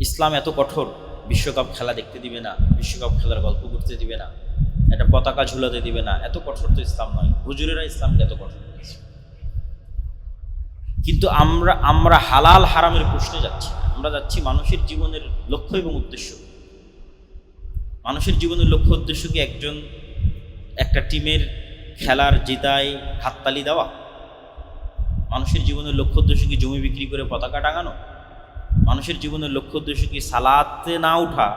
ইসলাম এত কঠোর, বিশ্বকাপ খেলা দেখতে দিবে না, বিশ্বকাপ খেলার গল্প করতে দিবে না, একটা পতাকা ঝুলাতে দিবে না, এত কঠোর তো ইসলাম নয়। হুজুরেরা ইসলামকে এত কঠোর করেছে। কিন্তু আমরা হালাল হারামের প্রশ্নে যাচ্ছি না, আমরা যাচ্ছি মানুষের জীবনের লক্ষ্য এবং উদ্দেশ্য। মানুষের জীবনের লক্ষ্য উদ্দেশ্য কি একটা টিমের খেলার জেতায় হাততালি দেওয়া? মানুষের জীবনের লক্ষ্য উদ্দেশ্য কি জমি বিক্রি করে পতাকা টাঙানো? মানুষের জীবনের লক্ষ্য উদ্দেশ্য কি সালাতে না উঠা,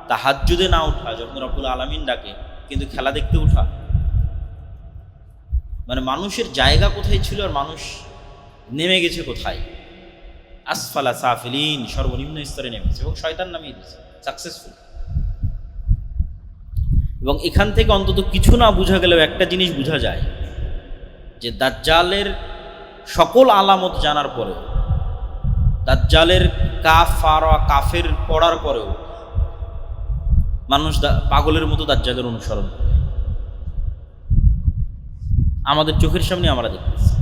তাহাজ্জুদে না উঠা যখন রব্বুল আলামিন ডাকে, কিন্তু খেলা দেখতে উঠা? মানে মানুষের জায়গা কোথায় ছিল আর মানুষ নেমে গেছে কোথায়? আসফালা সাফিলিন, সর্বনিম্ন স্তরে নেমেছে এবং শয়তান নামিয়ে দিয়েছে সাকসেসফুল। এবং এখান থেকে অন্তত কিছু না বোঝা গেলেও একটা জিনিস বোঝা যায় যে দাজ্জালের সকল আলামত জানার পরেও, দাজ্জালের কাফের পড়ার পরেও মানুষ পাগলের মতো দাজ্জালের অনুসরণ করে। আমাদের চোখের সামনে আমরা দেখতেছি।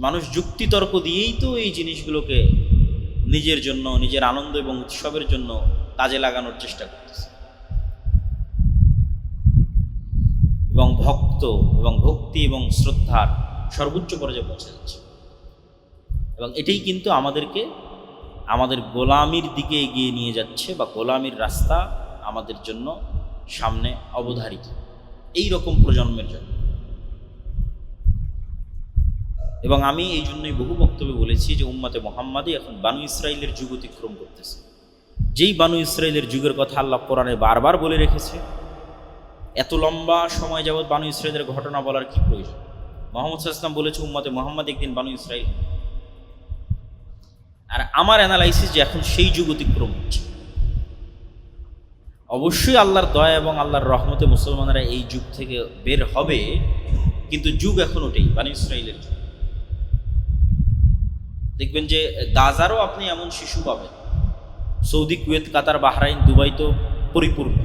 মানুষ যুক্তিতর্ক দিয়েই তো এই জিনিসগুলোকে নিজের জন্য, নিজের আনন্দ এবং উৎসবের জন্য কাজে লাগানোর চেষ্টা করতেছে এবং ভক্তি এবং শ্রদ্ধার সর্বোচ্চ পর্যায়ে পৌঁছে যাচ্ছে। এবং এটাই কিন্তু আমাদেরকে আমাদের গোলামির দিকে এগিয়ে নিয়ে যাচ্ছে, বা গোলামির রাস্তা আমাদের জন্য সামনে অবধারিত এই রকম প্রজন্মের জন্য। এবং আমি এই জন্যই বহু বক্তব্যে বলেছি যে উম্মতে মুহাম্মাদী এখন বানু ইসরাইলের যুগ অতিক্রম করতেছে। যেই বানু ইসরাইলের যুগের কথা আল্লাহ কোরআনে বারবার বলে রেখেছে, এত লম্বা সময় যাবৎ বানু ইসরাইলের ঘটনা বলার কি প্রয়োজন? মুহাম্মদ সাল্লাল্লাহু আলাইহি ওয়াসাল্লাম বলেছে উম্মতে মুহাম্মাদ একদিন বানু ইসরাইল। আর আমার অ্যানালাইসিস যে এখন সেই যুগ অতিক্রম হচ্ছে। অবশ্যই আল্লাহর দয়া এবং আল্লাহর রহমতে মুসলমানরা এই যুগ থেকে বের হবে, কিন্তু যুগ এখন ওটাই বানু ইসরাইলের যুগ। দেখবেন যে গাজারও আপনি এমন শিশু পাবেন, সৌদি, কুয়েত, কাতার, বাহরাইন, দুবাই তো পরিপূর্ণ,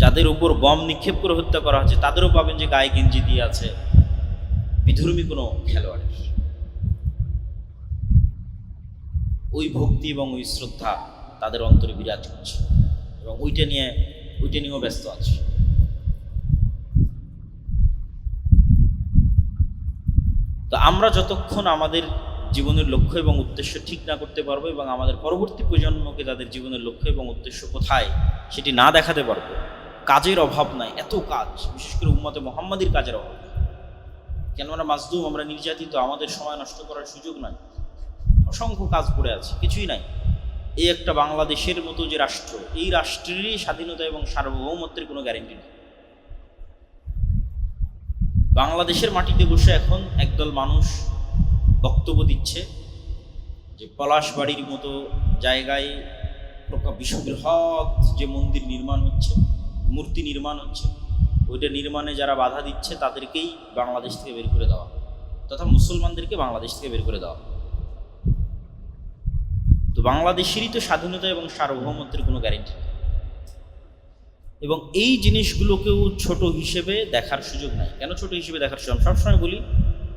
যাদের উপর বম নিক্ষেপ করে হত্যা করা হচ্ছে, তাদেরও পাবেন যে গায়ে গেঞ্জি দিয়ে আছে বিধর্মী কোনো খেলোয়াড়। ওই ভক্তি এবং ওই শ্রদ্ধা তাদের অন্তরে বিরাজ করছে এবং ওইটা নিয়েও ব্যস্ত আছে। তো আমরা যতক্ষণ আমাদের জীবনের লক্ষ্য এবং উদ্দেশ্য ঠিক না করতে পারবো এবং আমাদের পরবর্তী প্রজন্মকে তাদের জীবনের লক্ষ্য এবং উদ্দেশ্য কোথায় সেটি না দেখাতে পারবো, কাজের অভাব নাই, এত কাজ, বিশেষ করে উম্মতে মুহাম্মাদীর কাজের অভাব। কেন আমরা মাজলুম, আমরা নির্যাতিত, আমাদের সময় নষ্ট করার সুযোগ নাই, অসংখ্য কাজ পড়ে আছে, কিছুই নাই। এই একটা বাংলাদেশের মতো যে রাষ্ট্র, এই রাষ্ট্রেরই স্বাধীনতা এবং সার্বভৌমত্বের কোনো গ্যারেন্টি নেই। বাংলাদেশের মাটিতে বসে এখন একদল মানুষ বক্তব্য দিচ্ছে যে পলাশবাড়ির মতো জায়গায় বিশ্ববৃহৎ যে মন্দির নির্মাণ হচ্ছে, মূর্তি নির্মাণ হচ্ছে, ওইটা নির্মাণে যারা বাধা দিচ্ছে তাদেরকেই বাংলাদেশ থেকে বের করে দেওয়া, তথা মুসলমানদেরকে বাংলাদেশ থেকে বের করে দেওয়া। তো বাংলাদেশেরই তো স্বাধীনতা এবং সার্বভৌমত্বের কোনো গ্যারেন্টি নেই। এবং এই জিনিসগুলোকেও ছোট হিসেবে দেখার সুযোগ নাই। কেন ছোট হিসেবে দেখার সুযোগ? আমি সবসময় বলি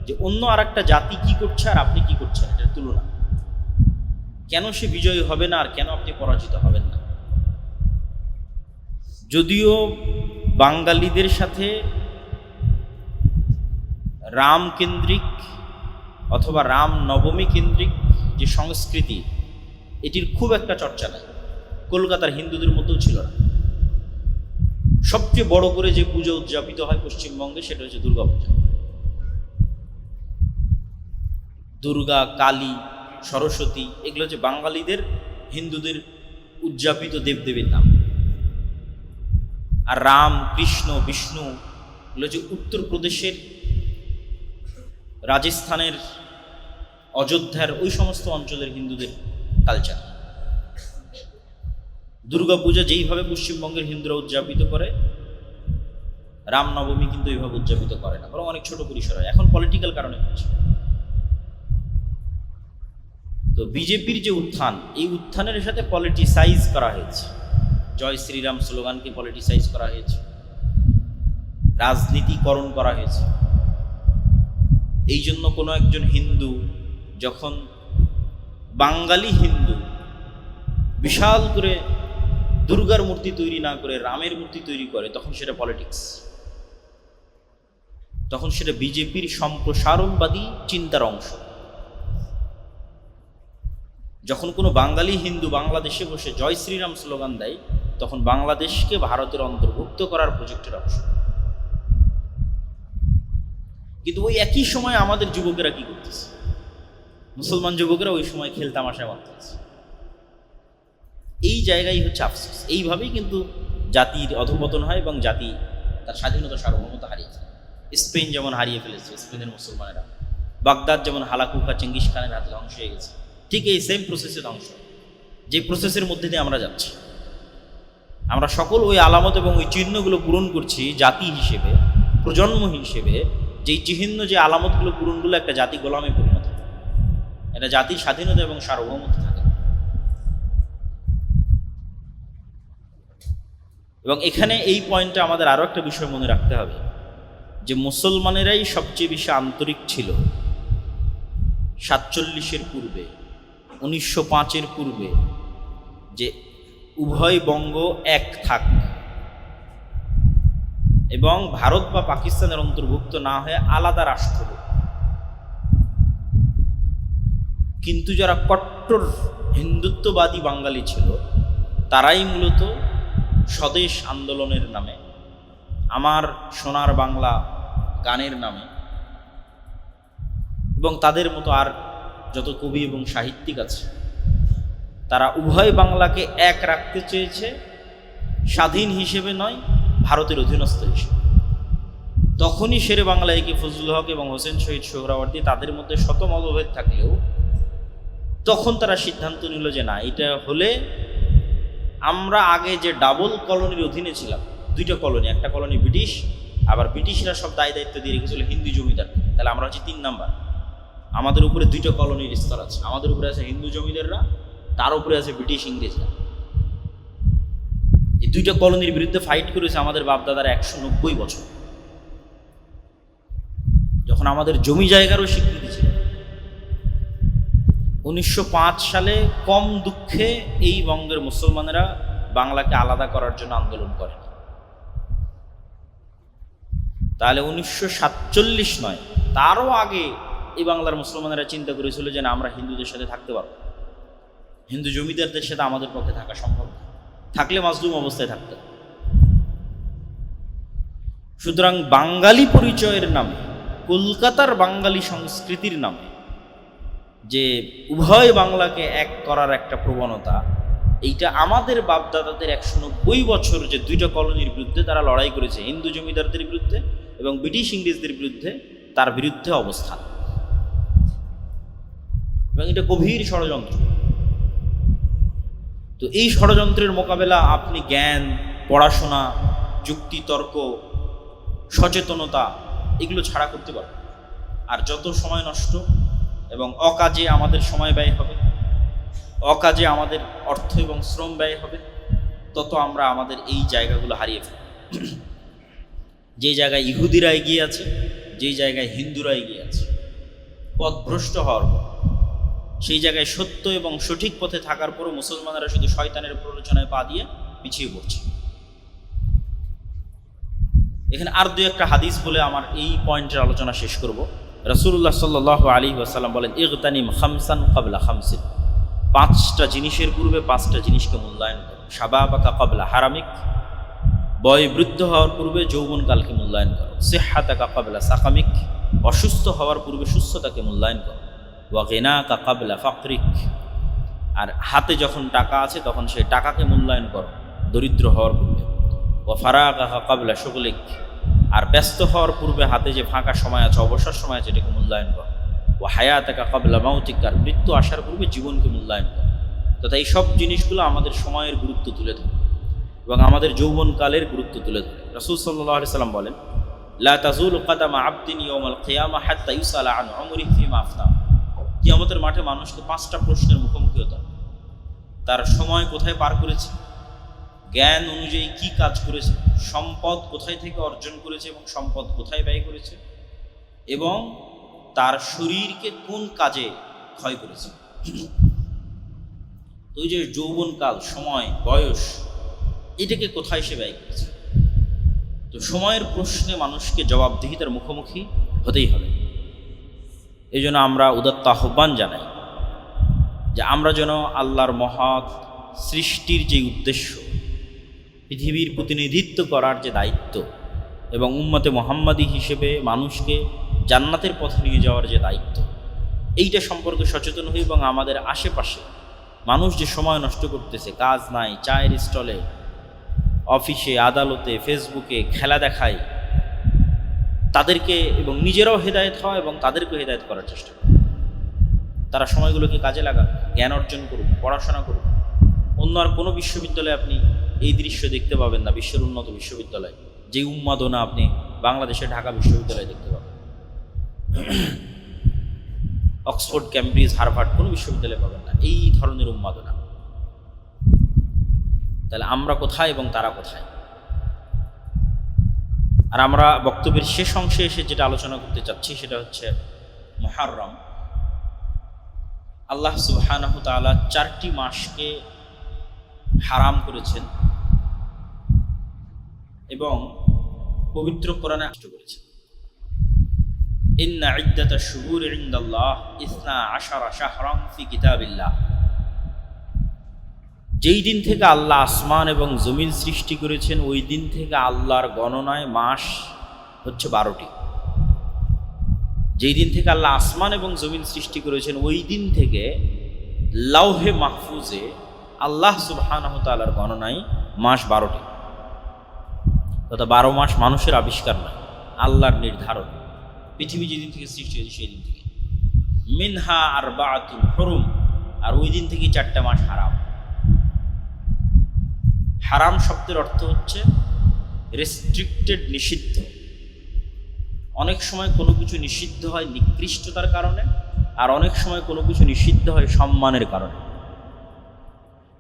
যে অন্য আর একটা জাতি কি করছে আর আপনি কি করছেন, এটার তুলনা। কেন সে বিজয়ী হবে না আর কেন আপনি পরাজিত হবেন না? যদিও বাঙালিদের সাথে রাম কেন্দ্রিক অথবা রাম নবমী কেন্দ্রিক যে সংস্কৃতি, এটির খুব একটা চর্চা নাই, কলকাতার হিন্দুদের মতোও ছিল না। সবচেয়ে বড় করে যে পুজো উদযাপিত হয় পশ্চিমবঙ্গে সেটা হচ্ছে দুর্গা পূজা। দুর্গা, কালী, সরস্বতী, এগুলো হচ্ছে বাঙালিদের, হিন্দুদের উদযাপিত দেবদেবীর নাম। আর রাম, কৃষ্ণ, বিষ্ণু এগুলো হচ্ছে উত্তরপ্রদেশের, রাজস্থানের, অযোধ্যার ওই সমস্ত অঞ্চলের হিন্দুদের কালচার। দুর্গা পূজা যেইভাবে পশ্চিমবঙ্গের হিন্দুরা উদযাপিত করে, রামনবমী কিন্তু এইভাবে উদযাপিত করে না, বরং অনেক ছোট পরিসর হয়। এখন পলিটিক্যাল কারণে হচ্ছে। তো বিজেপির যে উত্থান, এই উত্থানের সাথে পলিটিসাইজ করা হয়েছে, জয় শ্রীরাম স্লোগানকে পলিটিসাইজ করা হয়েছে, রাজনীতিকরণ করা হয়েছে। এই জন্য কোনো একজন হিন্দু যখন বাঙালি হিন্দু বিশাল করে দুর্গার মূর্তি তৈরি না করে রামের মূর্তি তৈরি করে, তখন সেটা পলিটিক্স, তখন সেটা বিজেপির সম্প্রসারণবাদী চিন্তার অংশ। যখন কোনো বাঙালি হিন্দু বাংলাদেশে বসে জয় শ্রীরাম স্লোগান দেয়, তখন বাংলাদেশকে ভারতের অন্তর্ভুক্ত করার প্রজেক্টের অংশ। কিন্তু ওই একই সময় আমাদের যুবকেরা কি করতেছে? মুসলমান যুবকেরা ওই সময় খেলতামাশায় মারতেছে। এই জায়গায় হচ্ছে আফসোস। এইভাবেই কিন্তু জাতির অধঃপতন হয় এবং জাতি তার স্বাধীনতা সার্বভৌমতা হারিয়েছে। স্পেন যেমন হারিয়ে ফেলেছে, স্পেনের মুসলমানেরা, বাগদাদ যেমন হালাকুফা চেঙ্গিস খানের হাতে ধ্বংস হয়ে গেছে, ঠিক এই সেম প্রসেসে ধ্বংস, যে প্রসেসের মধ্যে দিয়ে আমরা যাচ্ছি। আমরা সকল ওই আলামত এবং ওই চিহ্নগুলো পূরণ করছি জাতি হিসেবে, প্রজন্ম হিসেবে। যেই চিহ্ন, যে আলামতগুলো পূরণগুলো একটা জাতি গোলামে পরিণত হয়, এটা জাতির স্বাধীনতা এবং সার্বভৌমত্ব থাকে। এবং এখানে এই পয়েন্টে আমাদের আরও একটা বিষয় মনে রাখতে হবে, যে মুসলমানেরাই সবচেয়ে বেশি আন্তরিক ছিল 47-এর পূর্বে, 1905-এর পূর্বে, যে উভয় বঙ্গ এক থাক এবং ভারত বা পাকিস্তানের অন্তর্ভুক্ত না হয়ে আলাদা রাষ্ট্র হোক। কিন্তু যারা কট্টর হিন্দুত্ববাদী বাঙালি ছিল, তারাই মূলত স্বদেশ আন্দোলনের নামে, আমার সোনার বাংলা গানের নামে, এবং তাদের মতো আর যত কবি এবং সাহিত্যিক আছে, তারা উভয় বাংলাকে এক রাখতে চেয়েছে, স্বাধীন হিসেবে নয়, ভারতের অধীনস্থ হিসেবে। তখনই শেরে বাংলা একে ফজলুল হক এবং হোসেন শহীদ সোহরাওয়ার্দী, তাদের মধ্যে শত মতভেদ থাকলেও তখন তারা সিদ্ধান্ত নিল যে না, এটা হলে আমরা আগে যে ডাবল কলোনির অধীনে ছিলাম, দুইটা কলোনি, একটা কলোনি ব্রিটিশ, আবার ব্রিটিশরা সব দায় দায়িত্ব দিয়ে রেখেছিল হিন্দু জমিদার, তাহলে আমরা হচ্ছে 3 নাম্বার। আমাদের উপরে 2টা কলোনির স্তর আছে, আমাদের উপরে আছে হিন্দু জমিদাররা, তার উপরে আছে ব্রিটিশ ইংরেজরা। এই 2টা কলোনির বিরুদ্ধে ফাইট করেছে আমাদের বাপদাদারা 190 বছর, যখন আমাদের জমি জায়গারও স্বীকৃতি ছিল। 1905 সালে কম দুঃখে এই বঙ্গের মুসলমানেরা বাংলাকে আলাদা করার জন্য আন্দোলন করেন। তাহলে 1947 নয়, তারও আগে এই বাংলার মুসলমানেরা চিন্তা করেছিল যে না, আমরা হিন্দুদের সাথে থাকতে পারবো, হিন্দু জমিদারদের সাথে আমাদের পক্ষে থাকা সম্ভব, থাকলে মাজলুম অবস্থায় থাকতে। সুতরাং বাঙালি পরিচয়ের নামে, কলকাতার বাঙালি সংস্কৃতির নামে যে উভয় বাংলাকে এক করার একটা প্রবণতা, এইটা আমাদের বাপদাদাদের 190 বছর যে 2টা কলোনির বিরুদ্ধে তারা লড়াই করেছে, হিন্দু জমিদারদের বিরুদ্ধে এবং ব্রিটিশ ইংরেজদের বিরুদ্ধে, তার বিরুদ্ধে অবস্থান। এবং এটা গভীর ষড়যন্ত্র। তো এই ষড়যন্ত্রের মোকাবেলা আপনি জ্ঞান, পড়াশোনা, যুক্তি তর্ক, সচেতনতা এগুলো ছাড়া করতে পারবেন। আর যত সময় নষ্ট এবং অকাজে আমাদের সময় ব্যয় হবে, অকাজে আমাদের অর্থ এবং শ্রম ব্যয় হবে, তত আমরা আমাদের এই জায়গাগুলো হারিয়ে ফেলব। যেই জায়গায় ইহুদিরা এগিয়ে আছে, যেই জায়গায় হিন্দুরা এগিয়ে আছে পথভ্রষ্ট হওয়ার পর, সেই জায়গায় সত্য এবং সঠিক পথে থাকার পরও মুসলমানেরা শুধু শয়তানের প্ররোচনায় পা দিয়ে পিছিয়ে পড়ছে। এখানে আর 2-একটা হাদিস বলে আমার এই পয়েন্টের আলোচনা শেষ করব। রাসূলুল্লাহ সাল্লাল্লাহু আলাইহি ওয়াসাল্লাম বলেন, ইগতানিম খামসান ক্বাবলা খামসিন, 5টা জিনিসের পূর্বে 5টা জিনিসকে মূল্যায়ন করো। শাবাবাকা ক্বাবলা হারামিক, বয় বৃদ্ধ হওয়ার পূর্বে যৌবনকালকে মূল্যায়ন করো। সিহহাতাকা ক্বাবলা সাকামিক, অসুস্থ হওয়ার পূর্বে সুস্থতাকে মূল্যায়ন করো। ওয়া গিনাকা ক্বাবলা ফাকরিক, আর হাতে যখন টাকা আছে তখন সেই টাকাকে মূল্যায়ন করো দরিদ্র হওয়ার পূর্বে। ওয়া ফারাগাকা ক্বাবলা শুগলিক, আর ব্যস্ত হওয়ার পূর্বে হাতে যে ফাঁকা সময় আছে, অবসর সময় আছে, এটাকে মূল্যায়ন করো। ওয়া হায়াতাকা ক্বাবলা মাউতিক, আর মৃত্যু আসার পূর্বে জীবনকে মূল্যায়ন করো। তথা এই সব জিনিসগুলো আমাদের সময়ের গুরুত্ব তুলে ধরে এবং আমাদের যৌবনকালের গুরুত্ব তুলে ধরে। রাসূল সাল্লাল্লাহু আলাইহি সাল্লাম বলেন, লা তাযুলু কাদামা আবদিন ইয়াউমাল কিয়ামা হাত্তা ইউসালা আন উমরিহি ফিমা আফনা। কিয়ামতের মাঠে মানুষকে 5টা প্রশ্নের মুখোমুখি হতে হবে। তার সময় কোথায় পার করেছে, জ্ঞান অনুযায়ী কি কাজ করেছে, সম্পদ কোথায় থেকে অর্জন করেছে এবং সম্পদ কোথায় ব্যয় করেছে, এবং তার শরীরকে কোন কাজে ক্ষয় করেছে। তো ওই যে যৌবনকাল, সময়, বয়স, এটাকে কোথায় সে ব্যয় করেছে? তো সময়ের প্রশ্নে মানুষকে জবাবদিহিতার মুখোমুখি হতেই হবে। এই জন্য আমরা উদাত্ত আহ্বান জানাই যে আমরা যেন আল্লাহর মহৎ সৃষ্টির যে উদ্দেশ্য, পৃথিবীর প্রতিনিধিত্ব করার যে দায়িত্ব এবং উম্মতে মুহাম্মাদি হিসেবে মানুষকে জান্নাতের পথে নিয়ে যাওয়ার যে দায়িত্ব, এইটা সম্পর্কে সচেতন হই এবং আমাদের আশেপাশে মানুষ যে সময় নষ্ট করতেছে, কাজ নাই, চায়ের স্টলে, অফিসে, আদালতে, ফেসবুকে খেলা দেখায়, তাদেরকে এবং নিজেরাও হেদায়েত হওয়া এবং তাদেরকেও হেদায়েত করার চেষ্টা করে। তারা সময়গুলোকে কাজে লাগাক, জ্ঞান অর্জন করুক, পড়াশোনা করুক। অন্য আর কোনো বিশ্ববিদ্যালয়ে আপনি এই দৃশ্য দেখতে পাবেন না, বিশ্বের উন্নত বিশ্ববিদ্যালয় যে উন্মাদনা আপনি বাংলাদেশের ঢাকা বিশ্ববিদ্যালয়ে দেখতে পাবেন। অক্সফোর্ড, ক্যামব্রিজ, হার্ভার্ড কোনো বিশ্ববিদ্যালয়ে পাবেন না এই ধরনের উন্মাদনা। তাহলে আমরা কোথায় এবং তারা কোথায়? আর আমরা বক্তব্যের শেষ অংশে এসে যেটা আলোচনা করতে চাচ্ছি সেটা হচ্ছে মুহররম। আল্লাহ সুবহানাহু তাআলা 4টি মাসকে হারাম করেছেন এবং পবিত্র কোরআনে আষ্ট করেছেন। ইন্না ইদ্দাতাশ শুহুরি ইনদাল্লাহ 12 শাহরান ফি কিতাবিল্লাহ। যেই দিন থেকে আল্লাহ আসমান এবং জমিন সৃষ্টি করেছেন ওই দিন থেকে আল্লাহর গণনায় মাস হচ্ছে 12টি। যেই দিন থেকে আল্লাহ আসমান এবং জমিন সৃষ্টি করেছেন ওই দিন থেকে লাউহে মাহফুজে আল্লাহ সুবহানাহু তাআলার গণনায় মাস 12টি। তথা 12 মাস মানুষের আবিষ্কার নয়, আল্লাহর নির্ধারণ। পৃথিবী যেদিন থেকে সৃষ্টি হয়েছে সেই দিন থেকে। মিনহা আরবাআতুন হুরুম, আর ওই দিন থেকে 4টা মাস হারাম। হারাম শব্দের অর্থ হচ্ছে রেস্ট্রিক্টেড, নিষিদ্ধ। অনেক সময় কোনো কিছু নিষিদ্ধ হয় নিকৃষ্টতার কারণে, আর অনেক সময় কোনো কিছু নিষিদ্ধ হয় সম্মানের কারণে।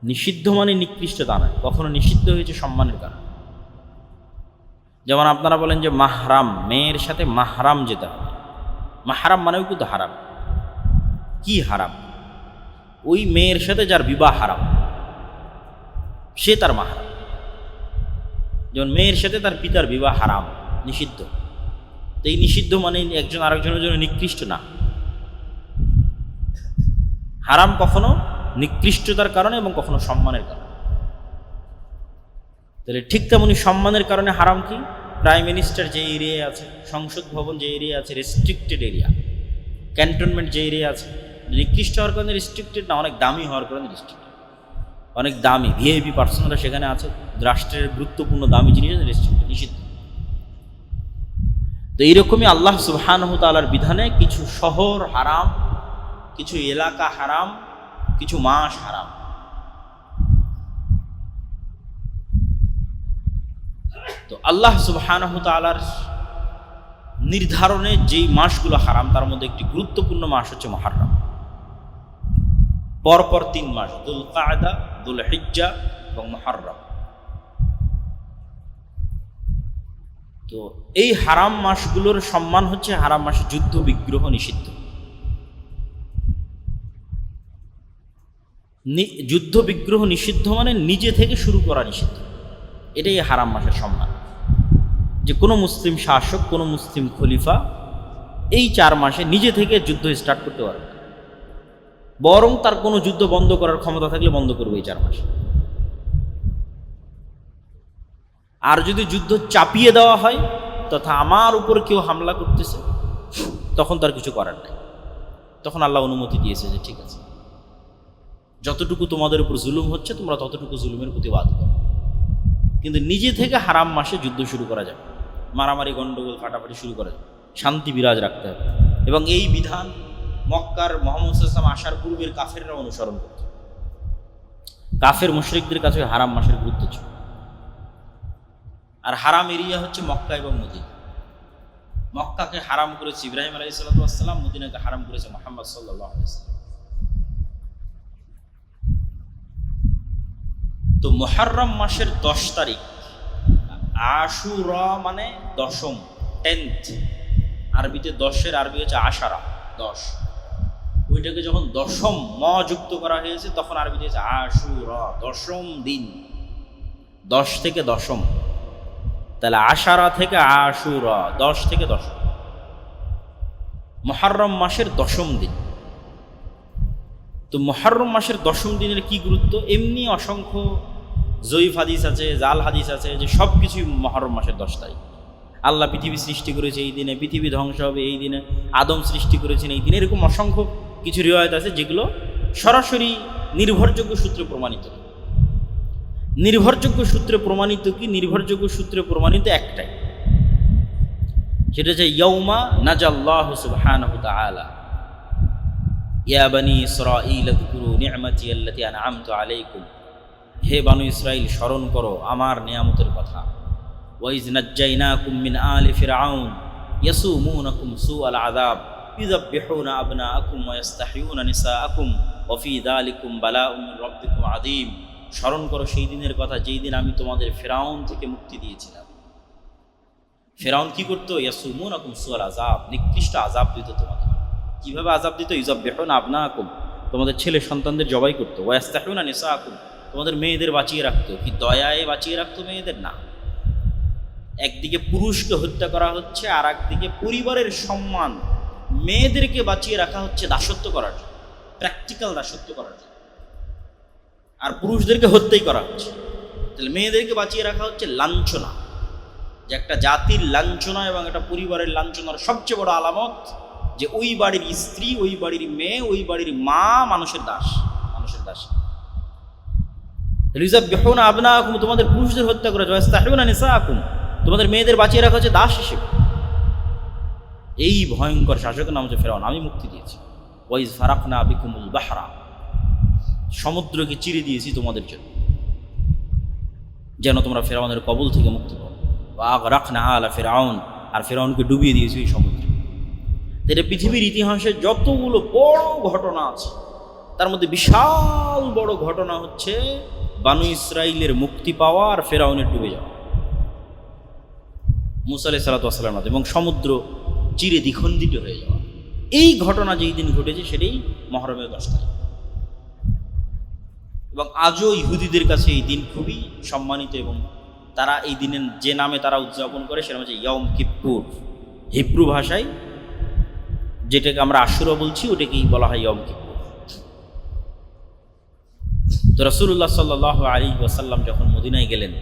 নিষিদ্ধ মানে নিকৃষ্টতা নয়, কখনো নিষিদ্ধ হয়েছে সম্মানের কারণে। যেমন আপনারা বলেন যে মাহরাম, মেয়ের সাথে মাহরাম যেতে হবে। মাহরাম মানেও কিন্তু হারাম। কি হারাম? ওই মেয়ের সাথে যার বিবাহ হারাম সে তার মাহরাম। যেমন মেয়ের সাথে তার পিতার বিবাহ হারাম, নিষিদ্ধ। তো এই নিষিদ্ধ মানে একজন আরেকজনের জন্য নিকৃষ্ট না। হারাম কখনো নিকৃষ্টতার কারণে এবং কখনো সম্মানের কারণে। তাহলে ঠিক তেমনি সম্মানের কারণে হারাম কি? প্রাইম মিনিস্টার যে এরিয়ায় আছে, সংসদ ভবন যে এরিয়া আছে, রেস্ট্রিক্টেড এরিয়া। ক্যান্টনমেন্ট যে এরিয়া আছে, নিকৃষ্ট হওয়ার কারণে রেস্ট্রিক্টেড না, অনেক দামি হওয়ার কারণে রেস্ট্রিক্টেড। অনেক দামি ভিআইপি পার্সনরা সেখানে আছে, রাষ্ট্রের গুরুত্বপূর্ণ দামি জিনিস রেস্ট্রিক্টেড, নিষিদ্ধ। তো এইরকমই আল্লাহ সুবহানাহু তাআলার বিধানে কিছু শহর হারাম, কিছু এলাকা হারাম, কিছু মাস হারাম। তো আল্লাহ সুবহানাহু তাআলার নির্ধারণে যেই মাসগুলো হারাম তার মধ্যে একটি গুরুত্বপূর্ণ মাস হচ্ছে মুহররম। পরপর 3 মাস, দুল কায়দা, দুল হিজ্জা এবং মুহররম। তো এই হারাম মাসগুলোর সম্মান হচ্ছে হারাম মাসে যুদ্ধ বিগ্রহ নিষিদ্ধ। যুদ্ধ বিগ্রহ নিষিদ্ধ মানে নিজে থেকে শুরু করা নিষিদ্ধ। এটাই হারাম মাসের সম্মান, যে কোনো মুসলিম শাসক, কোনো মুসলিম খলিফা এই 4 মাসে নিজে থেকে যুদ্ধ স্টার্ট করতে পারবে, বরং তার কোনো যুদ্ধ বন্ধ করার ক্ষমতা থাকলে বন্ধ করবে এই 4 মাসে। আর যদি যুদ্ধ চাপিয়ে দেওয়া হয় তথা আমার উপর কেউ হামলা করতেছে, তখন তার কিছু করার নেই। তখন আল্লাহ অনুমতি দিয়েছে যে ঠিক আছে, যতটুকু তোমাদের উপর জুলুম হচ্ছে তোমরা ততটুকু জুলুমের প্রতিবাদ করো। কিন্তু নিজে থেকে হারাম মাসে যুদ্ধ শুরু করা যাবে, মারামারি, গন্ডগোল, ফাটাফাটি শুরু করা যাবে, শান্তি বিরাজ রাখতে হবে। এবং এই বিধান মক্কার মুহাম্মদ সাল্লাল্লাহু আলাইহি ওয়াসাল্লাম আসার পূর্বের কাফেররা অনুসরণ করত। কাফের মুশরিকদের কাছে হারাম মাসের গুরুত্ব ছিল। আর হারাম এরিয়া হচ্ছে মক্কা এবং মদিনা। মক্কাকে হারাম করেছে ইব্রাহিম আলাইহিস সালাম, মদিনাকে হারাম করেছে মুহাম্মদ সাল্লাল্লাহু আলাইহি ওয়াসাল্লাম। তো মুহররম মাসের 10 তারিখ, আশুরা মানে 10ম, 10th, আরবিতে 10-এর আরবি হচ্ছে আশারা, 10। ওইটাকে যখন দশম যুক্ত করা হয়েছে তখন আরবিতে হয়েছে আশুরা, দশম দিন। 10 থেকে দশম, তাহলে আশারা থেকে আশুরা, 10 থেকে দশম, মুহররম মাসের দশম দিন। তো মুহররম মাসের দশম দিনের কি গুরুত্ব? এমনি অসংখ্য জয়ীফ হাদিস আছে, জাল হাদিস আছে যে সব কিছুই মুহররম মাসের 10 তারিখ। আল্লাহ পৃথিবী সৃষ্টি করেছে এই দিনে, পৃথিবী ধ্বংস হবে এই দিনে, আদম সৃষ্টি করেছেন এই দিনে, এরকম অসংখ্য কিছু রিওয়ায়াত আছে যেগুলো সরাসরি নির্ভরযোগ্য সূত্রে প্রমাণিত। নির্ভরযোগ্য সূত্রে প্রমাণিত কি? নির্ভরযোগ্য সূত্রে প্রমাণিত একটাই, সেটা হচ্ছে ইয়াউমা নাজাল্লাহু সুবহানাহু তাআলা ইয়া বানি ইসরাঈল আযকুরু নি'মাতি আল্লাতী আন'আমতু আলাইকুম, হে বানু ইসরাইল স্মরণ করো আমার নিয়ামতের কথা। ওয়াইজ নাজ্জাইনাকুম মিন আলি ফিরআউন ইয়াসুমুনাকুম সুআল আযাব ইউযাব্বিহুনা আবনাআকুম ওয়া ইস্তাহইয়ুনা নিসাআকুম ওয়া ফী যালিকুম বালাউম মির রাব্বিকুম আযীম। স্মরণ করো সেই দিনের কথা যেই দিন আমি তোমাদের ফিরআউন থেকে মুক্তি দিয়েছিলাম। ফিরআউন কি করতো? ইয়াসুমুনাকুম সুআল আযাব, নিকৃষ্ট আযাব দিত তোমাদের। কিভাবে আযাব দিত? ইউযাব্বিহুনা আবনাআকুম, তোমাদের ছেলে সন্তানদের জবাই করতো। ওয়া ইস্তাহইয়ুনা নিসাআকুম, তোমাদের মেয়েদের বাঁচিয়ে রাখতো। কি দয়ায় বাঁচিয়ে রাখতো মেয়েদের? না, একদিকে পুরুষকে হত্যা করা হচ্ছে, আর একদিকে পরিবারের সম্মান, মেয়েদেরকে বাঁচিয়ে রাখা হচ্ছে দাসত্ব করার জন্য, প্র্যাকটিক্যাল দাসত্ব করার জন্য, আর পুরুষদেরকে হত্যাই করা হচ্ছে। তাহলে মেয়েদেরকে বাঁচিয়ে রাখা হচ্ছে লাঞ্ছনা, যে একটা জাতির লাঞ্ছনা এবং একটা পরিবারের লাঞ্ছনার সবচেয়ে বড় আলামত যে ওই বাড়ির স্ত্রী, ওই বাড়ির মেয়ে, ওই বাড়ির মা মানুষের দাস, মানুষের দাস। ইউযাব্বিহুনা আবনাআকুম, তোমাদের পুরুষদের হত্যা করা, ওয়াস্তাহইয়ুনা নিসাআকুম, তোমাদের মেয়েদের বাঁচিয়ে রাখা হচ্ছে দাস হিসেবে। এই ভয়ঙ্কর শাসকের নাম হচ্ছে ফিরআউন। আমি মুক্তি দিয়েছি। ওয়াইজ ফারাকনা বিকুমুল বাহরা, সমুদ্রকে চিরে দিয়েছি তোমাদের জন্য, যেন তোমরা ফিরআউনের কবল থেকে মুক্তি পাও। ওয়া আগরাকনা আলা ফিরআউন, আর ফিরআউনকে ডুবিয়ে দিয়েছি এই সমুদ্রে। এটা পৃথিবীর ইতিহাসে যতগুলো বড় ঘটনা আছে তার মধ্যে বিশাল বড় ঘটনা হচ্ছে বানু ইসরাইলের মুক্তি পাওয়া আর ফিরআউনের ডুবে যাওয়া মুসা আলাইহিস সালাতু ওয়াস সালামের, এবং সমুদ্র চিরে দ্বিখণ্ডিত হয়ে যাওয়া। এই ঘটনা যেই দিন ঘটেছে সেটাই মুহররমের 10 তারিখ। এবং আজও ইহুদিদের কাছে এই দিন খুবই সম্মানিত, এবং তারা এই দিনের যে নামে তারা উদযাপন করে সেটা হচ্ছে ইয়াউম কিপ্পুর। হিব্রু ভাষায় যেটাকে আমরা আশুরা বলছি ওটাকেই বলা হয় ইয়াউম কিপ্পুর। তো রাসূলুল্লাহ সাল্লাল্লাহু আলাইহি ওয়াসাল্লাম যখন মদিনায় গেলেন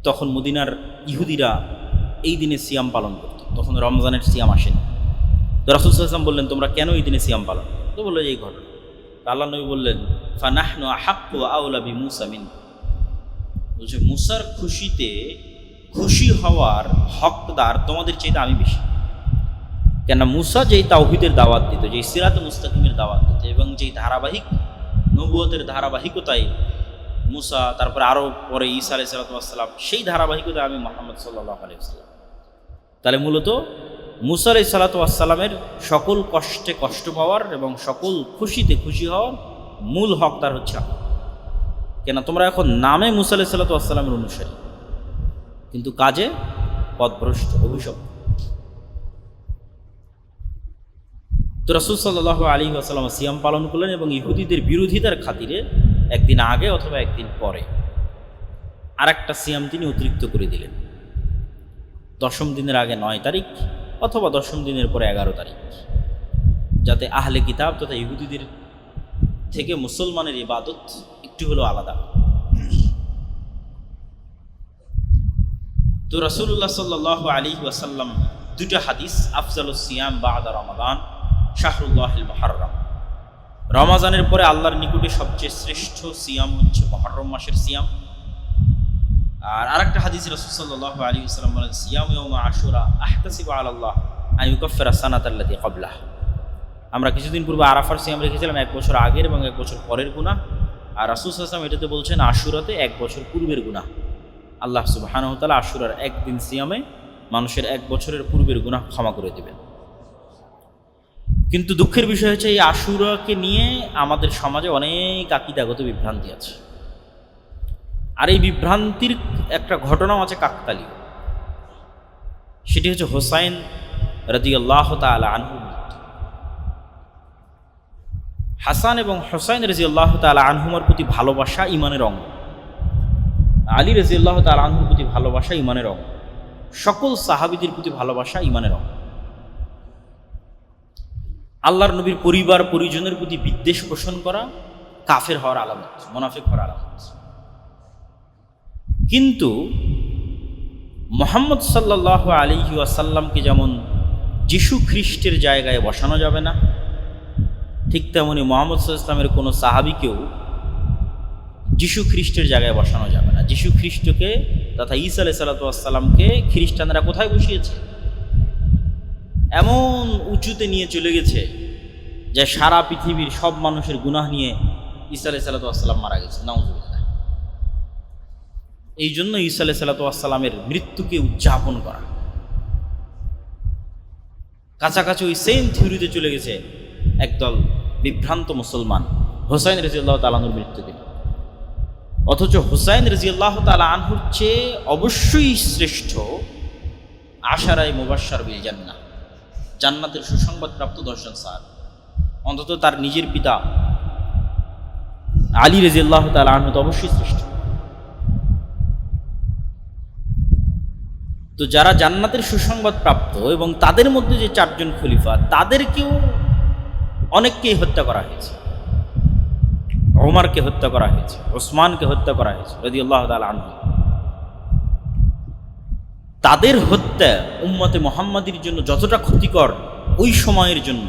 তখন মদিনার ইহুদিরা এই দিনে সিয়াম পালন করত। তখন রমজানের সিয়াম আসেনি। তো রাসূল সাল্লাল্লাহু আলাইহি ওয়াসাল্লাম বললেন, তোমরা কেন এই দিনে সিয়াম পালন করো? তো বললো এই ঘটনা। আল্লাহ নবী বললেন, ফানাহনু আহাক্কু আউলা বিমূসা মিনকুম, বলছে মুসার খুশিতে খুশি হওয়ার হকদার তোমাদের চাইতে আমি বেশি। কেন? মুসা যেই তাওহীদের দাওয়াত দিত, যেই সিরাতে মুস্তাকিমের দাওয়াত দিত, এবং যেই ধারাবাহিক নবুয়তের ধারাবাহিকতায় মুসা, তারপরে আরও পরে ঈসা আলাইহিস সালাম, সেই ধারাবাহিকতায় আমি মুহাম্মদ সাল্লাল্লাহু আলাইহি ওয়াসাল্লাম। তাহলে মূলত মুসা আলাইহিস সালামের সকল কষ্টে কষ্ট পাওয়ার এবং সকল খুশিতে খুশি হওয়ার মূল হকদার হচ্ছে আমি। কেন? তোমরা এখন নামে মুসা আলাইহিস সালামের অনুসারী, কিন্তু কাজে পথভ্রষ্ট, অভিশপ্ত। তো রাসূল সাল্লাল্লাহু আলাইহি ওয়াসাল্লাম সিয়াম পালন করলেন, এবং ইহুদিদের বিরোধিতার খাতিরে একদিন আগে অথবা একদিন পরে আর একটা সিয়াম তিনি অতিরিক্ত করে দিলেন। 10ম দিনের আগে 9 তারিখ অথবা 10ম দিনের পরে 11 তারিখ, যাতে আহলে কিতাব তথা ইহুদিদের থেকে মুসলমানের ইবাদত একটু হলেও আলাদা। তো রাসূলুল্লাহ সাল্লাল্লাহু আলাইহি ওয়াসাল্লাম দুটো হাদিস, আফজালুস সিয়াম বা'দা রমাদান শাহরুল্লাহিল মুহররম, রমাজানের পরে আল্লাহর নিকটে সবচেয়ে শ্রেষ্ঠ সিয়াম হচ্ছে মুহররম মাসের সিয়াম। আর আরেকটা হাদিস রাসূল সাল্লাল্লাহু আলাইহি ওয়াসাল্লাম বলেন, সিয়াম ইয়াউমা আশুরা আহতাসিবু আলাল্লাহ আন ইউকাফিরা সানাতাল্লাতী ক্বাবলাহ। আমরা কিছুদিন পূর্বে আরাফার সিয়াম রেখেছিলাম 1 বছর আগের এবং 1 বছর পরের গুনাহ, আর রাসূল সাল্লাল্লাহু আলাইহি ওয়াসাল্লাম এটাতে বলছেন আশুরাতে 1 বছর পূর্বের গুনাহ। আল্লাহ সুবহানাহু ওয়া তাআলা আশুরার একদিন সিয়ামে মানুষের 1 বছরের পূর্বের গুনাহ ক্ষমা করে দেবেন। কিন্তু দুঃখের বিষয় হচ্ছে এই আশুরাকে নিয়ে আমাদের সমাজে অনেক আকীদাগত বিভ্রান্তি আছে, আর এই বিভ্রান্তির একটা ঘটনাও আছে কাকতালীয়। সেটি হচ্ছে হোসাইন রাদিয়াল্লাহু তাআলা আনহু। হাসান এবং হুসাইন রাদিয়াল্লাহু তাআলা আনহুমার প্রতি ভালোবাসা ঈমানের অঙ্গ, আলী রাদিয়াল্লাহু তাআলা আনহুর প্রতি ভালোবাসা ঈমানের অঙ্গ, সকল সাহাবীদের প্রতি ভালোবাসা ঈমানের অঙ্গ। আল্লাহর নবীর পরিবার পরিজনের প্রতি বিদ্বেষ পোষণ করা কাফের হওয়ার আলামত, মুনাফিক হওয়ার আলামত। কিন্তু মুহাম্মদ সাল্লাল্লাহু আলাইহি ওয়াসাল্লামকে যেমন যিশু খ্রিস্টের জায়গায় বসানো যাবে না, ঠিক তেমনি মুহাম্মদ সাল্লাল্লাহু আলাইহি ওয়াসাল্লামের কোনো সাহাবীকেও যিশু খ্রিস্টের জায়গায় বসানো যাবে না। যিশু খ্রিস্টকে তথা ঈসা আলাইহিস সালাতু ওয়াস সালামকে খ্রিস্টানরা কোথায় বসিয়েছে? এমন উঁচুতে নিয়ে চলে গেছে যে সারা পৃথিবীর সব মানুষের গুনাহ নিয়ে ঈসা আলাইহিস সালাতু ওয়াস সালাম মারা গেছে। নাউযুবিল্লাহ। এই জন্য ঈসা আলাইহিস সালাতু ওয়াস সালামের মৃত্যুকে উদযাপন করা, কাছাকাছি ওই সেম থিওরিতে চলে গেছে একদল বিভ্রান্ত মুসলমান হুসাইন রাদিয়াল্লাহু তাআলা আনহুর মৃত্যুকে। অথচ হুসাইন রাদিয়াল্লাহু তাআলা আনহুর চেয়ে অবশ্যই শ্রেষ্ঠ আশারায়ে মুবাশশার বিল জান্নাহ, জান্নাতের সুসংবাদপ্রাপ্ত 10 জন সাহাবী। অন্তত তার নিজের পিতা আলী রাদিয়াল্লাহু তাআলা আনহু তো অবশ্যই শ্রেষ্ঠ। তো যারা জান্নাতের সুসংবাদ প্রাপ্ত এবং তাদের মধ্যে যে 4 জন খলিফা, তাদেরকেও অনেককেই হত্যা করা হয়েছে। ওমরকে হত্যা করা হয়েছে, ওসমানকে হত্যা করা হয়েছে রাদিয়াল্লাহু তাআলা আনহু। তাদের হত্যা উম্মতে মুহাম্মাদির জন্য যতটা ক্ষতিকর, ওই সময়ের জন্য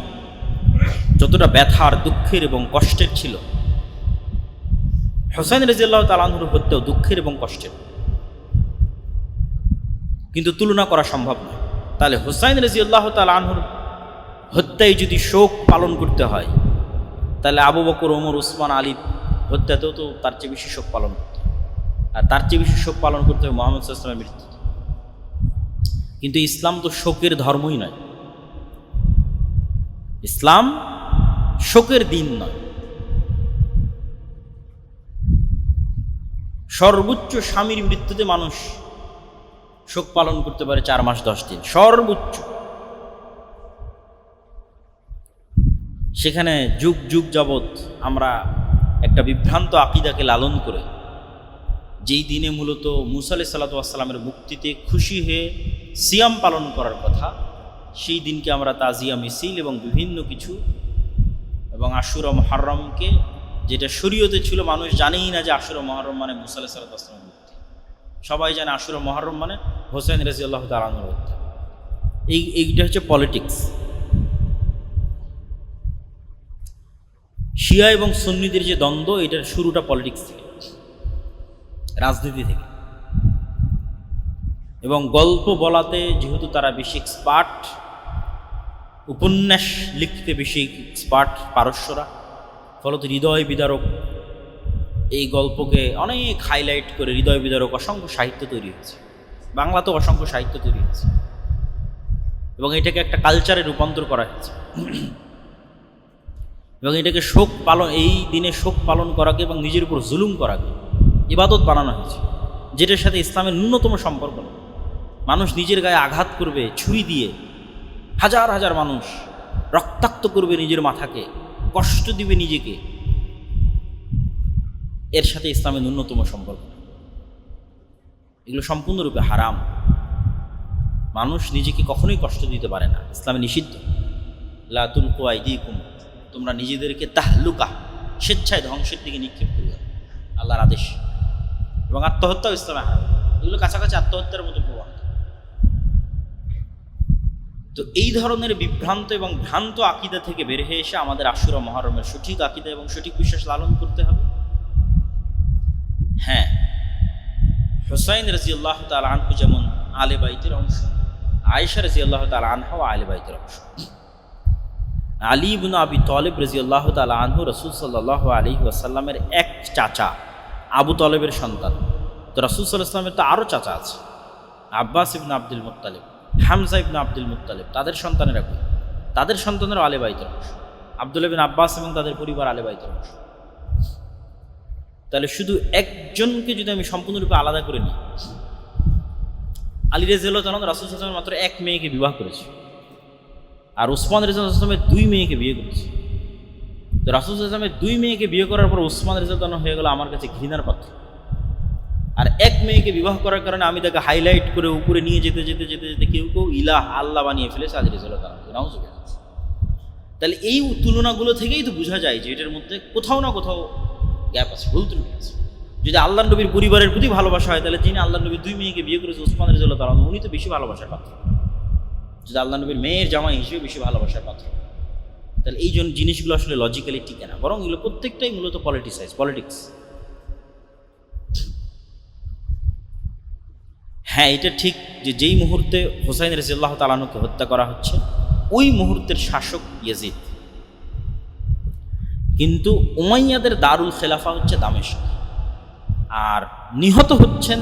যতটা ব্যথার, দুঃখের এবং কষ্টের ছিল, হুসাইন রাদিয়াল্লাহু তাআলা আনহুর হত্যাও দুঃখের এবং কষ্টের, কিন্তু তুলনা করা সম্ভব নয়। তাহলে হুসাইন রাদিয়াল্লাহু তাআলা আনহুর হত্যায় যদি শোক পালন করতে হয়, তাহলে আবু বকর, ওমর, উসমান, আলী হত্যাতেও তো তার চেয়ে বেশি শোক পালন করতে হবে। আর তার চেয়ে বেশি শোক পালন করতে হবে মুহাম্মদ সাল্লাল্লাহু আলাইহি ওয়াসাল্লামের মৃত্যুতে। কিন্তু ইসলাম তো শোকের ধর্মই নয়, ইসলাম শোকের দিন নয়। সর্বোচ্চ স্বামীর মৃত্যুতে মানুষ শোক পালন করতে পারে 4 মাস 10 দিন সর্বোচ্চ। সেখানে যুগ যুগ যাবৎ আমরা একটা বিভ্রান্ত আকীদাকে লালন করে, যেই দিনে মূলত মুসা আলাইহিস সালাতু ওয়াস সালামের মুক্তিতে খুশি হয়ে সিয়াম পালন করার কথা, সেই দিনকে আমরা তাজিয়া মিছিল এবং বিভিন্ন কিছু এবং আশুরা মুহররমকে, যেটা শরীয়তে ছিল, মানুষ জানেই না যে আশুরা মুহররম মানে মুসা আলাইহিস সালাতু ওয়াস সালামের মুক্তি। সবাই জানে আশুরা মুহররম মানে হুসাইন রাদিয়াল্লাহু তাআলা আনহুর হত্যা। এইটা হচ্ছে পলিটিক্স। শিয়া এবং সুন্নিদের যে দ্বন্দ্ব, এটার শুরুটা পলিটিক্স থেকে, রাজনীতি থেকে। এবং গল্প বলাতে যেহেতু তারা বেশি এক্সপার্ট, উপন্যাস লিখতে বেশি এক্সপার্ট পারস্যরা, ফলত হৃদয় বিদারক এই গল্পকে অনেক হাইলাইট করে হৃদয় বিদারক অসংখ্য সাহিত্য তৈরি হয়েছে। বাংলাতেও অসংখ্য সাহিত্য তৈরি হয়েছে এবং এটাকে একটা কালচারে রূপান্তর করা হয়েছে। এবং এটাকে শোক পালন, এই দিনে শোক পালন করাকে এবং নিজের উপর জুলুম করাকে ইবাদত বানানো হয়েছে, যেটার সাথে ইসলামের ন্যূনতম সম্পর্ক নেই। মানুষ নিজের গায়ে আঘাত করবে ছুরি দিয়ে, হাজার হাজার মানুষ রক্তাক্ত করবে নিজের মাথাকে, কষ্ট দিবে নিজেকে, এর সাথে ইসলামের ন্যূনতম সম্পর্ক নেই। এগুলো সম্পূর্ণরূপে হারাম। মানুষ নিজেকে কখনোই কষ্ট দিতে পারে না, ইসলামে নিষিদ্ধ। লা তুলকু আইদিকুম, তোমরা নিজেদেরকে তাহলুকা, স্বেচ্ছায় ধ্বংসের দিকে নিক্ষেপ করবে, আল্লাহর আদেশ। এবং আত্মহত্যাও ইসলামে হারাম। এগুলো কাছাকাছি আত্মহত্যার মতো প্রভাব। তো এই ধরনের বিভ্রান্ত এবং ভ্রান্ত আকীদা থেকে বের হয়ে এসে আমাদের আশুরা মুহররমের সঠিক আকীদা এবং সঠিক বিশ্বাস লালন করতে হবে। হ্যাঁ, হুসাইন রাদিয়াল্লাহু তাআলা আনহু যেমন আলে বাইতের অংশ, আয়েশা রাদিয়াল্লাহু তাআলা আনহাও আলে বাইতের অংশ। আলী ইবনে আবি তালিব রাদিয়াল্লাহু তাআলা আনহু রাসূল সাল্লাল্লাহু আলাইহি ওয়াসাল্লামের এক চাচা, আবু তালেবের সন্তান। তো রাসূল সাল্লাল্লাহু আলাইহি ওয়াসাল্লামের তো আরও চাচা আছে, আব্বাস ইবনে আব্দুল মুত্তালিব, হামজা ইবনে আব্দুল মুত্তালিব, তাদের সন্তানেরা কই? তাদের সন্তানেরও আলে বাইতের অংশ। আব্দুল্লাহ বিন আব্বাস এবং তাদের পরিবার আলে বাইতের অংশ। তাহলে শুধু একজনকে যদি আমি সম্পূর্ণরূপে আলাদা করে নিই, আলী রাদিয়াল্লাহু তাআলা রাসূল সাল্লাল্লাহু আলাইহি ওয়াসাল্লাম মাত্র এক মেয়েকে বিবাহ করেছে, আর উসমান রাদিয়াল্লাহু আনহু 2 মেয়েকে বিয়ে করেছে। তো রাসূল সাল্লাল্লাহু আলাইহি ওয়াসাল্লামের 2 মেয়েকে বিয়ে করার পর ওসমান রাদিয়াল্লাহু আনহু হয়ে গেল আমার কাছে ঘৃণার পাত্র, আর এক মেয়েকে বিবাহ করার কারণে আমি তাকে হাইলাইট করে উপরে নিয়ে যেতে যেতে যেতে যেতে কেউ কেউ ইলাহ আল্লাহ বানিয়ে ফেলেছে আলী রাদিয়াল্লাহু আনহু। নাউযুবিল্লাহ। তাহলে এই তুলনাগুলো থেকেই তো বোঝা যায় যে এটার মধ্যে কোথাও না কোথাও গ্যাপ আছে, ভুল ত্রুটি আছে। যদি আল্লাহ নবীর পরিবারের প্রতি ভালোবাসা হয় তাহলে যিনি আল্লাহ নবীর 2 মেয়েকে বিয়ে করেছে ওসমান রাদিয়াল্লাহু আনহু উনি তো বেশি ভালোবাসার পাত্র, যদি আল্লাহ নবীর মেয়ের জামাই হিসেবে বেশি ভালোবাসার পাত্র। তাহলে এই জন্য জিনিসগুলো আসলে লজিক্যালি টিকে না, বরং এগুলো প্রত্যেকটাই মূলত পলিটিক্স। হ্যাঁ, এটা ঠিক যে যেই মুহূর্তে হুসাইন রাদিয়াল্লাহু তাআলা আনহুকে হত্যা করা হচ্ছে ওই মুহূর্তের শাসক ইয়াজিদ, কিন্তু উমাইয়াদের দারুল খেলাফা হচ্ছে দামেস্ক, আর নিহত হচ্ছেন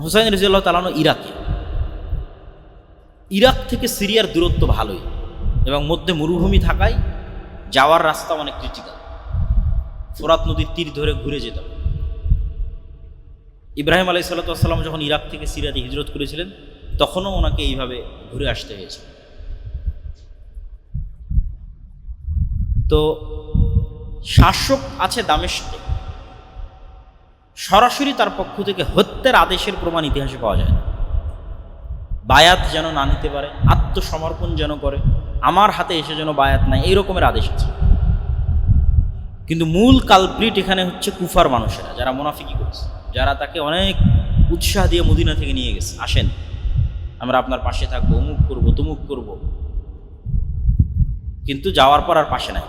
হুসাইন রাদিয়াল্লাহু তাআলা আনহু ইরাকে। ইরাক থেকে সিরিয়ার দূরত্ব ভালোই এবং মধ্যে মরুভূমি থাকায় যাওয়ার রাস্তা অনেক ক্রিটিক্যাল, ফোরাত নদীর তীর ধরে ঘুরে যেত। ইব্রাহিম আলাইহিস সালাম যখন ইরাক থেকে সিরিয়াতে হিজরত করেছিলেন তখনও ওনাকে এইভাবে ঘুরে আসতে হয়েছে। তো শাসক আছে দামেস্কে, সরাসরি তার পক্ষ থেকে হত্যার আদেশের প্রমাণ ইতিহাসে পাওয়া যায় না। বায়াত যেন না নিতে পারে, আত্মসমর্পণ যেন করে, আমার হাতে এসে যেন বায়াত নাই, এই রকমের আদেশ আছে। কিন্তু মূল কালপ্রিট এখানে হচ্ছে কুফার মানুষেরা, যারা মুনাফিকি করেছে, যারা তাকে অনেক উৎসাহ দিয়ে মদিনা থেকে নিয়ে গেছে, আসেন আমরা আপনার পাশে থাকবো, অমুক করবো তমুক করব, কিন্তু যাওয়ার পর আর পাশে নাই।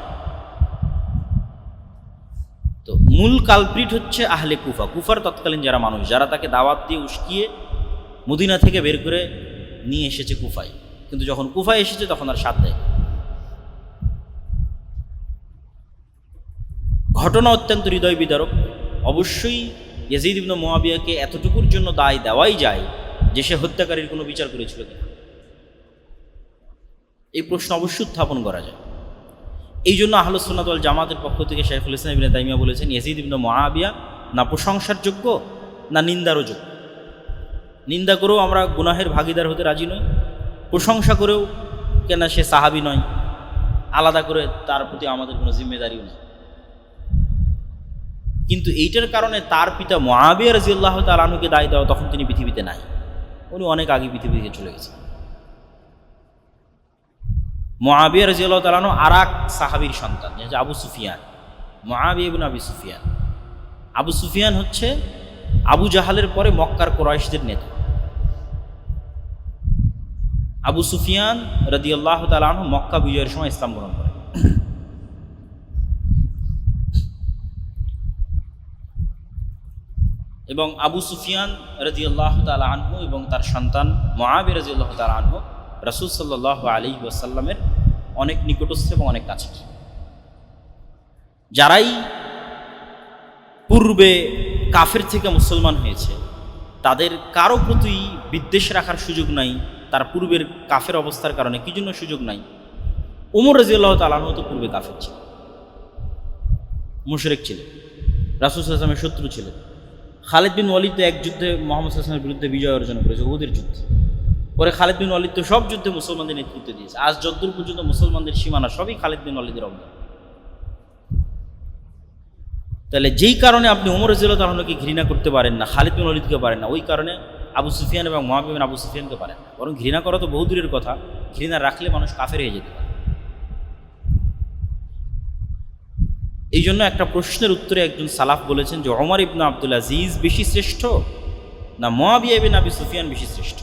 তো মূল কালপ্রিট হচ্ছে আহলে কুফা, কুফার তৎকালীন যারা মানুষ, যারা তাকে দাওয়াত দিয়ে উস্কিয়ে মদিনা থেকে বের করে নিয়ে এসেছে কুফায়, কিন্তু যখন কুফায় এসেছে তখন আর সাথ দেয়। ঘটনা অত্যন্ত হৃদয় বিদারক। অবশ্যই ইয়াজিদ ইবনে মুআবিয়াকে এতটুকুর জন্য দায় দেওয়াই যায় যে সে হত্যাকারীর কোনো বিচার করেছিল কিনা, এই প্রশ্ন অবশ্যই উত্থাপন করা যায়। এই জন্য আহলুস সুন্নাত ওয়াল জামাতের পক্ষ থেকে শাইখুল ইসলাম ইবনে তাইমিয়া বলেছেন ইয়াজিদ ইবনে মুআবিয়া না প্রশংসার যোগ্য না নিন্দারও যোগ্য। নিন্দা করেও আমরা গুনাহের ভাগিদার হতে রাজি নই, প্রশংসা করেও কেন সে সাহাবী নয়, আলাদা করে তার প্রতি আমাদের কোনো জিম্মেদারিও নেই। কিন্তু এইটার কারণে তার পিতা মুআবিয়া রাদিয়াল্লাহু তাআলা আনহুকে দায় দেওয়া, তখন তিনি পৃথিবীতে নাই, উনি অনেক আগে পৃথিবী থেকে চলে গেছেন। মুআবিয়া রাদিয়াল্লাহু তাআলা আনহু আরেক সাহাবীর সন্তান, যে আবু সুফিয়ান, মুআবিয়া ইবনে আবি সুফিয়ান। আবু সুফিয়ান হচ্ছে আবু জাহালের পরে মক্কার কুরাইশদের নেতা। আবু সুফিয়ান রাদিয়াল্লাহু তাআলা আনহু মক্কা বিজয়ের সময় ইসলাম গ্রহণ করেন। এবং আবু সুফিয়ান রাদিয়াল্লাহু তাআলা আনহু এবং তার সন্তান মুআবিয়া রাদিয়াল্লাহু তাআলা আনহু রাসূল সাল্লাল্লাহু আলাইহি ওয়াসাল্লামের অনেক নিকটস্থ এবং অনেক কাছের। যারাই পূর্বে কাফের থেকে মুসলমান হয়েছে তাদের কারো প্রতি বিদ্বেষ রাখার সুযোগ নাই, তার পূর্বের কাফের অবস্থার কারণে। কি জন্য সুযোগ নাই? ওমর রাদিয়াল্লাহু তাআলা আনহু তো পূর্বে কাফের ছিল, মুশরিক ছিলেন, রাসূল সাল্লাল্লাহু আলাইহি ওয়াসাল্লামের শত্রু ছিলেন। খালিদ বিন ওয়ালিদ তো এক যুদ্ধে মুহাম্মদ সাল্লাল্লাহু আলাইহি ওয়াসাল্লামের বিরুদ্ধে বিজয় অর্জন করেছে, উহুদের যুদ্ধে। পরে খালিদ বিন ওয়ালিদ তো সব যুদ্ধে মুসলমানদের নেতৃত্ব দিয়েছে। আজ যতদূর পর্যন্ত মুসলমানদের সীমানা সবই খালিদ বিন ওয়ালিদের অবদান। তাহলে যেই কারণে আপনি ওমর রাদিয়াল্লাহু তাআলা আনহুকে ঘৃণা করতে পারেন না, খালিদ বিন ওয়ালিদকে পারেন না, ওই কারণে আবু সুফিয়ান এবং মুআবিয়া বিন আবু সুফিয়ানকে পারেন না। বরং ঘৃণা করা তো বহু দূরের কথা, ঘৃণা রাখলে মানুষ কাফের হয়ে যেতে পারে। এই জন্য একটা প্রশ্নের উত্তরে একজন সালাফ বলেছেন যে ওমর ইবনে আব্দুল আজিজ বেশি শ্রেষ্ঠ না মুআবিয়া ইবনে আবি সুফিয়ান বেশি শ্রেষ্ঠ?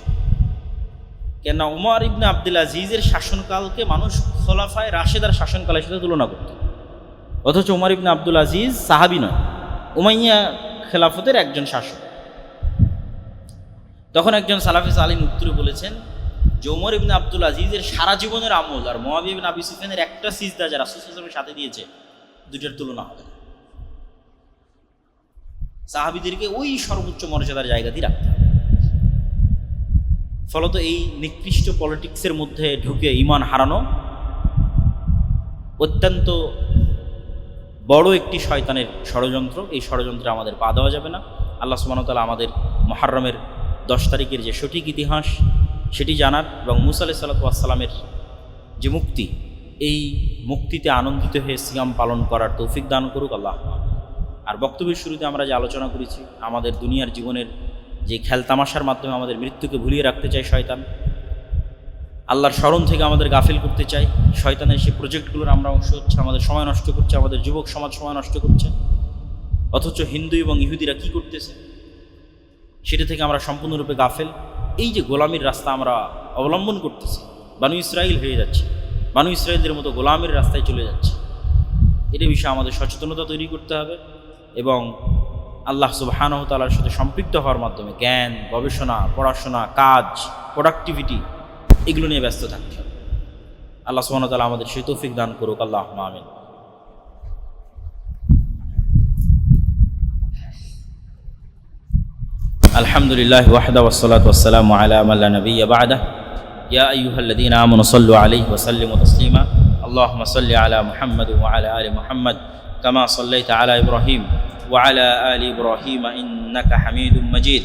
কেন ওমর ইবনে আব্দুল আজিজের শাসনকালকে মানুষ খোলাফায়ে রাশেদার শাসনকালের সাথে তুলনা করত, অথচ ওমর ইবনে আব্দুল আজিজ সাহাবী নয়, উমাইয়া খেলাফতের একজন শাসক। তখন একজন সালাফি সালিন উত্তরে বলেছেন যে ওমর ইবনে আব্দুল আজিজের সারা জীবনের আমল আর মুআবিয়া ইবনে আবি সুফিয়ানের একটা সিজদা যারা রাসূল সাল্লাল্লাহু আলাইহি ওয়াসাল্লামের সাথে দিয়েছে, দুইটার তুলনা হবে না। সাহাবীদেরকে ওই সর্বোচ্চ মর্যাদার জায়গা দিয়ে রাখতে হবে। ফলত এই নিকৃষ্ট পলিটিক্সের মধ্যে ঢুকে ঈমান হারানো অত্যন্ত বড় একটি শয়তানের ষড়যন্ত্র। এই ষড়যন্ত্রে আমাদের পা দেওয়া যাবে না। আল্লাহ সুবহানাহু ওয়া তাআলা আমাদের মুহররমের 10 তারিখের যে সঠিক ইতিহাস সেটি জানার এবং মুসা আলাইহিস সালাতু ওয়াস সালামের যে মুক্তি এই মুক্তিতে আনন্দিত হয়ে সিয়াম পালন করার তৌফিক দান করুক আল্লাহ। আর বক্তব্যের শুরুতে আমরা যে আলোচনা করেছি, আমাদের দুনিয়ার জীবনের যে খেলতামাশার মাধ্যমে আমাদের মৃত্যুকে ভুলিয়ে রাখতে চায় শয়তান, আল্লাহর স্মরণ থেকে আমাদের গাফিল করতে চাই, শয়তানের সেই প্রজেক্টগুলোর আমরা অংশ হচ্ছে, আমাদের সময় নষ্ট করছে, আমাদের যুবক সমাজ সময় নষ্ট করছে। অথচ হিন্দু এবং ইহুদিরা কি করতেছে সেটা থেকে আমরা সম্পূর্ণরূপে গাফেল। এই যে গোলামির রাস্তা আমরা অবলম্বন করতেছি, বানু ইসরাইল হয়ে যাচ্ছে, বানু ইসরাইলদের মতো গোলামির রাস্তায় চলে যাচ্ছে। এটা বিষয়ে আমাদের সচেতনতা তৈরি করতে হবে এবং আল্লাহ সুবহানাহু ওয়া তাআলার সাথে সম্পৃক্ত হওয়ার মাধ্যমে জ্ঞান, গবেষণা, পড়াশোনা, কাজ, প্রোডাক্টিভিটি এগুলো নিয়ে ব্যস্ত থাকতে হবে। আল্লাহ সুবহানাহু ওয়া তাআলা আমাদের সেই তৌফিক দান করুক, আল্লাহুম্মা আমিন। আলহামদুলিল্লাহ ওয়াহদা ওয়াসসালাতু ওয়াসসালামু আলা মান লা নাবিয়্যা বা'দা। ইয়া আইয়ুহাল্লাযীনা আমানু সাল্লু আলাইহি ওয়া সাল্লিমু তাসলিমা। আল্লাহুম্মা সাল্লি আলা মুহাম্মাদ ওয়া আলা আলি মুহাম্মাদ কামা সাল্লাইতা আলা ইব্রাহিম ওয়া আলা আলি ইব্রাহিম ইন্নাকা হামিদুম মাজিদ।